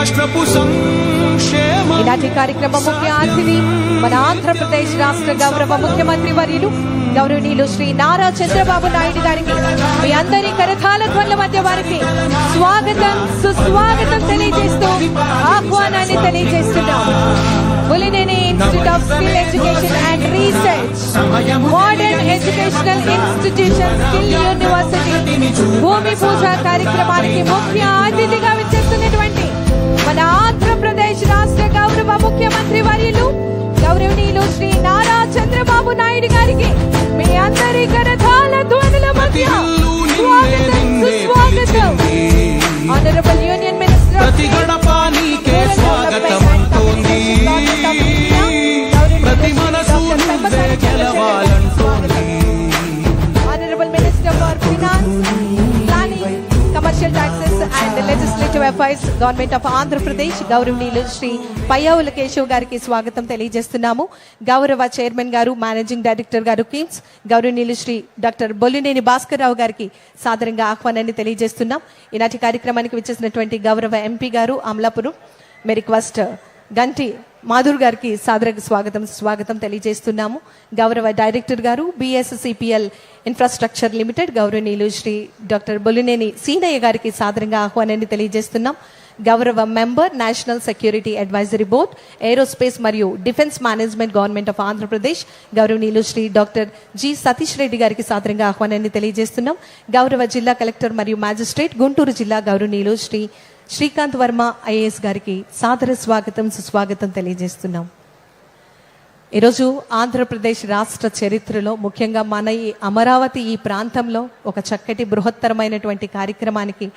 రాష్ట్రపు సంక్షేమం. ఈనాటి కార్యక్రమ ముఖ్య అతిథి మన ఆంధ్రప్రదేశ్ రాష్ట్ర గౌరవ ముఖ్యమంత్రి వర్యులు గౌరవనీయులు శ్రీ నారా చంద్రబాబు నాయుడు గారికి మీ అందరి కరతాళ ధ్వనుల మధ్య వారికి స్వాగతం సుస్వాగతం తెలియజేస్తూ ఆహ్వానాన్ని తెలియజేస్తున్నాం. Bollineni institute of skill education and research, modern educational institution, skill university భూమి పూజ కార్యక్రమానికి ముఖ్య అతిథిగా విచ్చేస్తున్నటువంటి మన ఆంధ్రప్రదేశ్ రాష్ట్ర గౌరవ ముఖ్యమంత్రి వర్యులు గౌరవనీయులు శ్రీ నారా చంద్రబాబు నాయుడు గారికి మీ అందరి కరతాళ ధ్వనుల మధ్య స్వాగతం సుస్వాగతం. ఆనరబుల్ యూనియన్ మినిస్టర్ ప్రతి గడపానికే స్వాగతం అంటోంది, ప్రతి మనసు గెలవాలంటోంది. Honourable minister for finance, planning, commercial taxes and legislative affairs, government of Andhra Pradesh గౌరవనీయులు శ్రీ పయ్యావుల కేశవ్ గారికి స్వాగతం తెలియజేస్తున్నాము. గౌరవ చైర్మన్ గారు, మేనేజింగ్ డైరెక్టర్ గారు కిమ్స్ గౌరవనీయులు శ్రీ డాక్టర్ బొల్లినేని భాస్కర్ రావు గారికి సాదరంగా ఆహ్వానాన్ని తెలియజేస్తున్నాం. ఈనాటి కార్యక్రమానికి విచ్చేసినటువంటి గౌరవ ఎంపీ గారు అమలాపురం మే రిక్వెస్ట్ గంటి మాధుర్ గారికి సాదరంగా స్వాగతం తెలియజేస్తున్నాము. గౌరవ డైరెక్టర్ గారు బిఎస్సిపిఎల్ ఇన్ఫ్రాస్ట్రక్చర్ లిమిటెడ్ గౌరవనీయులు శ్రీ డాక్టర్ బొల్లినేని సీనయ్య గారికి సాదరంగా ఆహ్వానాన్ని తెలియజేస్తున్నాం. గౌరవ member national security advisory board, aerospace మరియు defence management government of Andhra Pradesh గౌరవనీయులు శ్రీ డాక్టర్ జి సతీష్ రెడ్డి గారికి సాదరంగా ఆహ్వానాన్ని తెలియజేస్తున్నాం. గౌరవ జిల్లా కలెక్టర్ మరియు మ్యాజిస్ట్రేట్ గుంటూరు జిల్లా గౌరవనీయులు శ్రీ శ్రీకాంత్ వర్మ ఐఏఎస్ గారికి సాదర స్వాగతం సుస్వాగతం తెలియజేస్తున్నాం. ఈరోజు ఆంధ్రప్రదేశ్ రాష్ట్ర చరిత్రలో ముఖ్యంగా మన ఈ అమరావతి ఈ ప్రాంతంలో ఒక చక్కటి బృహత్తరమైనటువంటి కార్యక్రమానికి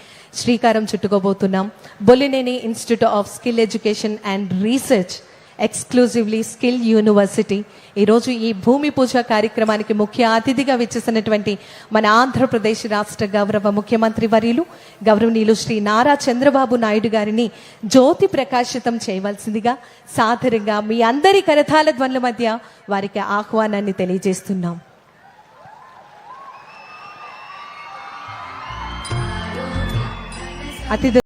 శ్రీకారం చుట్టుకోబోతున్నాం. Bollineni institute of skill education and research, exclusively skill university ఈరోజు ఈ భూమి పూజ కార్యక్రమానికి ముఖ్య అతిథిగా విచ్చేసినటువంటి మన ఆంధ్రప్రదేశ్ రాష్ట్ర గౌరవ ముఖ్యమంత్రి వర్యులు గౌరవనీయులు శ్రీ నారా చంద్రబాబు నాయుడు గారిని జ్యోతి ప్రకాశితం చేయవలసిందిగా సాదరంగా మీ అందరి కరతాళ ధ్వనుల మధ్య వారికి ఆహ్వానాన్ని తెలియజేస్తున్నాం. అతిథి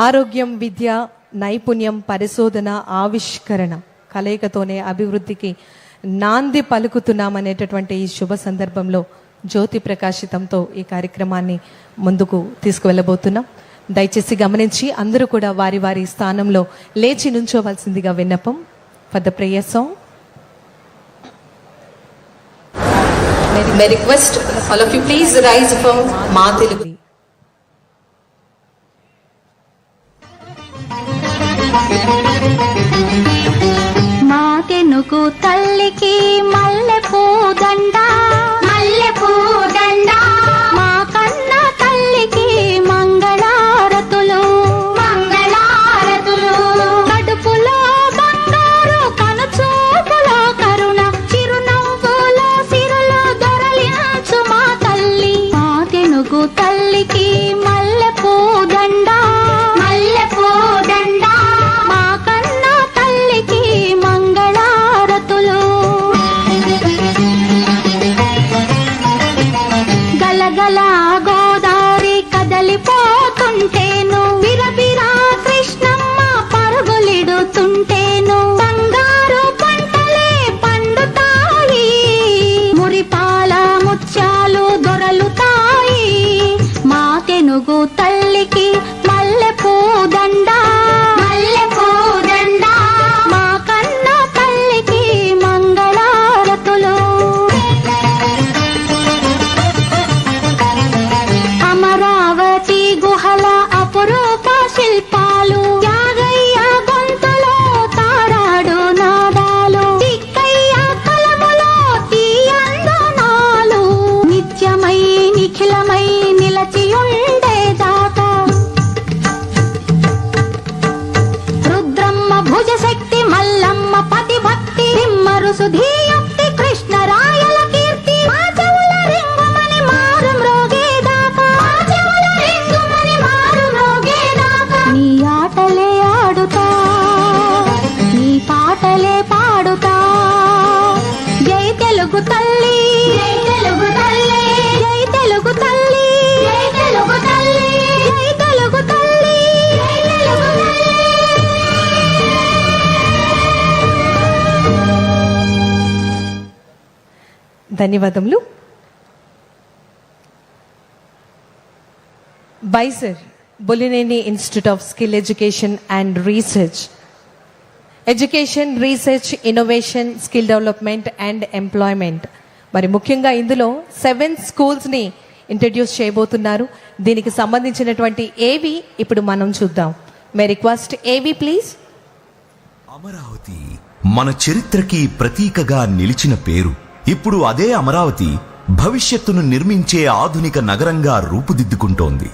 ఆరోగ్యం, విద్య, నైపుణ్యం, పరిశోధన, ఆవిష్కరణ కలయికతోనే అభివృద్ధికి నాంది పలుకుతున్నామనేటటువంటి ఈ శుభ సందర్భంలో జ్యోతి ప్రకాశితంతో ఈ కార్యక్రమాన్ని ముందుకు తీసుకువెళ్ళబోతున్నాం. దయచేసి గమనించి అందరూ కూడా వారి వారి స్థానంలో లేచి నుంచోవలసిందిగా విన్నపం. For the prayer song may request all of you please rise from మా తెలుగు. మా తెనుగు తల్లికి మల్లెపూ దండ, మల్లెపూ దండ, మా కన్న తల్లికి మంగళారతులు, మంగళారతులు, కడుపులో బంగారు కనుచూపులో కరుణ, చిరునవ్వులో సిరులు దొరలించు మా తల్లి. మా తెనుగు తల్లికి మల్లెపూ దండ, మల్లెపూ దండ, మా కన్న తల్లికి మంగళారతులు. తెలుగు తల్లి జై తెలుగు తల్లి జై తెలుగు తల్లి జై తెలుగు తల్లి జై తెలుగు తల్లి జై తెలుగు తల్లి. ధన్యవాదములు. BISER Bollineni institute of skill education and research, education, research, innovation, skill development and employment. మరి ముఖ్యంగా ఇందులో 7 స్కూల్స్ని ఇంట్రడ్యూస్ చేయబోతున్నారు. దీనికి సంబంధించినటువంటి ఏవి ఇప్పుడు మనం చూద్దాం. మే రిక్వెస్ట్ ఏవి ప్లీజ్. అమరావతి మన చరిత్రకి ప్రతీకగా నిలిచిన పేరు. ఇప్పుడు అదే అమరావతి భవిష్యత్తును నిర్మించే ఆధునిక నగరంగా రూపుదిద్దుకుంటోంది.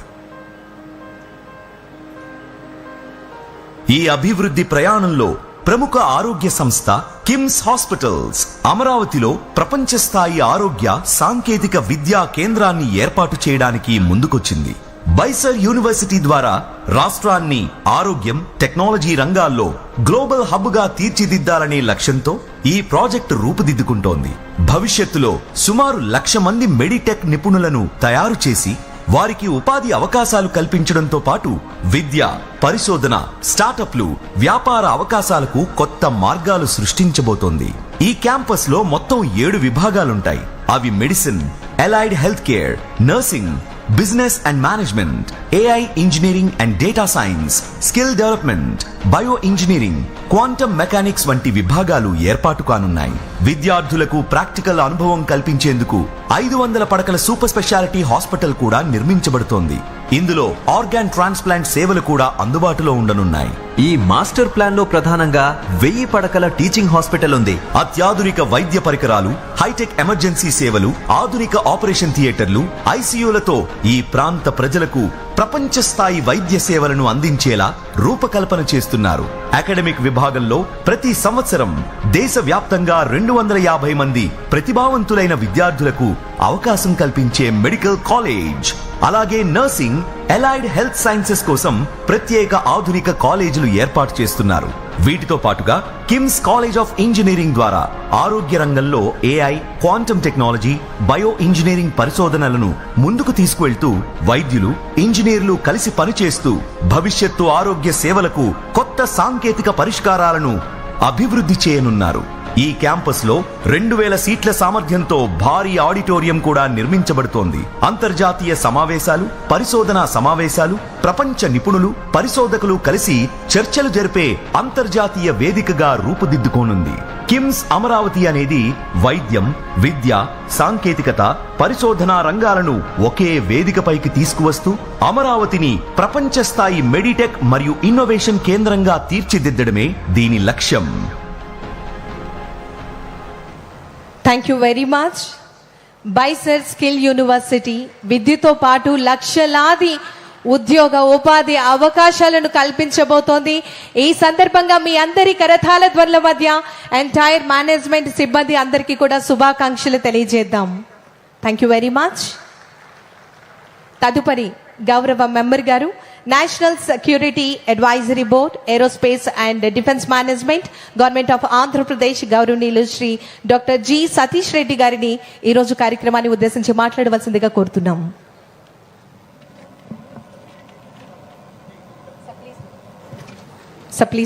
ఈ అభివృద్ధి ప్రయాణంలో ప్రముఖ ఆరోగ్య సంస్థ కిమ్స్ హాస్పిటల్స్ అమరావతిలో ప్రపంచ స్థాయి ఆరోగ్య సాంకేతిక విద్యా కేంద్రాన్ని ఏర్పాటు చేయడానికి ముందుకొచ్చింది. బైసర్ యూనివర్సిటీ ద్వారా రాష్ట్రాన్ని ఆరోగ్యం, టెక్నాలజీ రంగాల్లో గ్లోబల్ హబ్ గా తీర్చిదిద్దాలనే లక్ష్యంతో ఈ ప్రాజెక్టు రూపుదిద్దుకుంటోంది. భవిష్యత్తులో సుమారు 1,00,000 మంది మెడిటెక్ నిపుణులను తయారు చేసి వారికి ఉపాధి అవకాశాలు కల్పించడంతో పాటు విద్య, పరిశోధన, స్టార్టప్లు, వ్యాపార అవకాశాలకు కొత్త మార్గాలు సృష్టించబోతోంది. ఈ క్యాంపస్ లో మొత్తం 7 విభాగాలుంటాయి. అవి medicine, allied health care, nursing, business and management, AI engineering and data science, skill development, bio engineering, quantum mechanics వంటి విభాగాలు ఏర్పాటు కానున్నాయి. విద్యార్థులకు ప్రాక్టికల్ అనుభవం కల్పించేందుకు 500 పడకల సూపర్ స్పెషాలిటీ హాస్పిటల్ కూడా నిర్మించబడుతోంది. ఇందులో ఆర్గాన్ ట్రాన్స్ప్లాంట్ సేవలు కూడా అందుబాటులో ఉండనున్నాయి. ఈ మాస్టర్ ప్లాన్ లో ప్రధానంగా 1000 పడకల టీచింగ్ హాస్పిటల్ ఉంది. అత్యాధునిక వైద్య పరికరాలు, హైటెక్ ఎమర్జెన్సీ సేవలు, ఆధునిక ఆపరేషన్ థియేటర్లు, ఐసీయూలతో ఈ ప్రాంత ప్రజలకు ప్రపంచ స్థాయి వైద్య సేవలను అందించేలా రూపకల్పన చేస్తున్నారు. అకాడమిక్ విభాగంలో ప్రతి సంవత్సరం దేశవ్యాప్తంగా 250 మంది ప్రతిభావంతులైన విద్యార్థులకు అవకాశం కల్పించే మెడికల్ కాలేజ్, అలాగే నర్సింగ్, అలైడ్ హెల్త్ సైన్సెస్ కోసం ప్రత్యేక ఆధునిక కాలేజీలు ఏర్పాటు చేస్తున్నారు. వీటితో పాటుగా కిమ్స్ కాలేజ్ ఆఫ్ ఇంజనీరింగ్ ద్వారా ఆరోగ్య రంగంలో AI, quantum technology, bio engineering పరిశోధనలను ముందుకు తీసుకువెళ్తూ వైద్యులు, ఇంజనీర్లు కలిసి పనిచేస్తూ భవిష్యత్తు ఆరోగ్య సేవలకు కొత్త సాంకేతిక పరిష్కారాలను అభివృద్ధి చేయనున్నారు. ఈ క్యాంపస్ లో 2000 సీట్ల సామర్థ్యంతో భారీ ఆడిటోరియం కూడా నిర్మించబడుతోంది. అంతర్జాతీయ సమావేశాలు, పరిశోధనా సమావేశాలు, ప్రపంచ నిపుణులు, పరిశోధకులు కలిసి చర్చలు జరిపే అంతర్జాతీయ వేదికగా రూపుదిద్దుకోనుంది. కిమ్స్ అమరావతి అనేది వైద్యం, విద్య, సాంకేతికత, పరిశోధనా రంగాలను ఒకే వేదికపైకి తీసుకువస్తూ అమరావతిని ప్రపంచ స్థాయి మెడిటెక్ మరియు ఇన్నోవేషన్ కేంద్రంగా తీర్చిదిద్దడమే దీని లక్ష్యం. Thank you very much. BISER skill university విద్యతో పాటు లక్షలాది ఉద్యోగ ఉపాధి అవకాశాలను కల్పించబోతోంది. ఈ సందర్భంగా మీ అందరి కరతాళ ధ్వనుల మధ్య ఎంటైర్ మేనేజ్మెంట్ సిబ్బంది అందరికీ కూడా శుభాకాంక్షలు తెలియజేద్దాం. Thank you very much. తదుపరి గౌరవ మెంబర్ గారు, national security advisory board, aerospace and defence management, government of Andhra Pradesh, గౌరవనీయులు శ్రీ డాక్టర్ జి సతీష్ రెడ్డి గారిని ఈ రోజు కార్యక్రమాన్ని ఉద్దేశించి మాట్లాడవలసిందిగా కోరుతున్నాం. ప్లీజ్